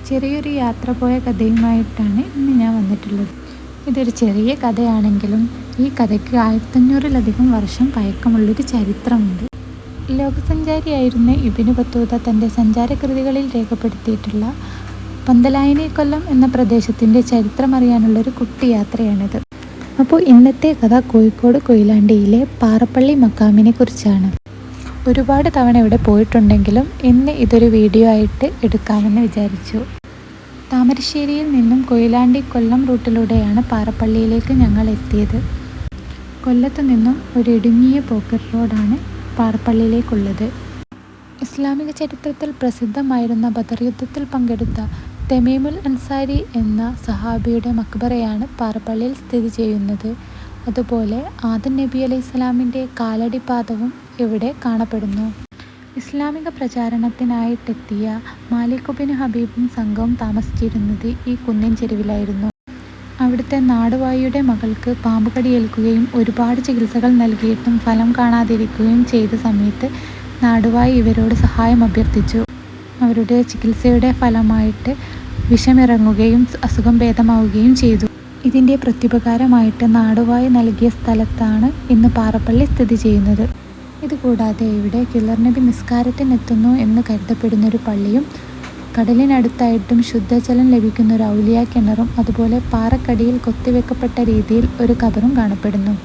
ചെറിയൊരു യാത്ര പോയ കഥയുമായിട്ടാണ് ഇന്ന് ഞാൻ വന്നിട്ടുള്ളത്. ഇതൊരു ചെറിയ കഥയാണെങ്കിലും ഈ കഥയ്ക്ക് 1500-ലധികം വർഷം പഴക്കമുള്ളൊരു ചരിത്രമുണ്ട്. ലോകസഞ്ചാരിയായിരുന്ന ഇബ്നു ബത്തൂത്ത തൻ്റെ സഞ്ചാരകൃതികളിൽ രേഖപ്പെടുത്തിയിട്ടുള്ള പന്തലായനി കൊല്ലം എന്ന പ്രദേശത്തിൻ്റെ ചരിത്രമറിയാനുള്ളൊരു കുട്ടി യാത്രയാണിത്. അപ്പോൾ ഇന്നത്തെ കഥ കോഴിക്കോട് കൊയിലാണ്ടിയിലെ പാറപ്പള്ളി മഖാമിനെ കുറിച്ചാണ്. ഒരുപാട് തവണ ഇവിടെ പോയിട്ടുണ്ടെങ്കിലും ഇന്ന് ഇതൊരു വീഡിയോ ആയിട്ട് എടുക്കാമെന്ന് വിചാരിച്ചു. താമരശ്ശേരിയിൽ നിന്നും കൊയിലാണ്ടി കൊല്ലം റൂട്ടിലൂടെയാണ് പാറപ്പള്ളിയിലേക്ക് ഞങ്ങൾ എത്തിയത്. കൊല്ലത്തു നിന്നും ഒരു ഇടുങ്ങിയ പോക്കറ്റ് റോഡാണ് പാറപ്പള്ളിയിലേക്കുള്ളത്. ഇസ്ലാമിക ചരിത്രത്തിൽ പ്രസിദ്ധമായിരുന്ന ബദർ യുദ്ധത്തിൽ പങ്കെടുത്ത തമീമുൽ അൻസാരി എന്ന സഹാബിയുടെ മക്ബറയാണ് പാറപ്പള്ളിയിൽ സ്ഥിതി ചെയ്യുന്നത്. അതുപോലെ ആദം നബി അലൈഹിസ്സലാമിൻ്റെ കാലടിപ്പാദവും ഇവിടെ കാണപ്പെടുന്നു. ഇസ്ലാമിക പ്രചാരണത്തിനായിട്ടെത്തിയ മാലിക് ബിൻ ഹബീബും സംഘവും താമസിച്ചിരുന്നത് ഈ കുന്നിൻ ചെരുവിലായിരുന്നു. അവിടുത്തെ നാടുവാഴിയുടെ മകൾക്ക് പാമ്പ് കടിയേൽക്കുകയും ഒരുപാട് ചികിത്സകൾ നൽകിയിട്ടും ഫലം കാണാതിരിക്കുകയും ചെയ്ത സമയത്ത് നാടുവാഴി ഇവരോട് സഹായം അഭ്യർത്ഥിച്ചു. അവരുടെ ചികിത്സയുടെ ഫലമായിട്ട് വിഷമിറങ്ങുകയും അസുഖം ഭേദമാവുകയും ചെയ്തു. ഇതിൻ്റെ പ്രത്യുപകാരമായിട്ട് നാടുവാഴി നൽകിയ സ്ഥലത്താണ് ഇന്ന് പാറപ്പള്ളി സ്ഥിതി ചെയ്യുന്നത്. ഇതുകൂടാതെ ഇവിടെ കില്ലർ നബി നിസ്കാരത്തിനെത്തുന്നു എന്ന് കരുതപ്പെടുന്നൊരു പള്ളിയും കടലിനടുത്തായിട്ടും ശുദ്ധജലം ലഭിക്കുന്ന ഒരു ഔലിയ കിണറും അതുപോലെ പാറക്കടിയിൽ കൊത്തിവെക്കപ്പെട്ട രീതിയിൽ ഒരു ഖബറും കാണപ്പെടുന്നു.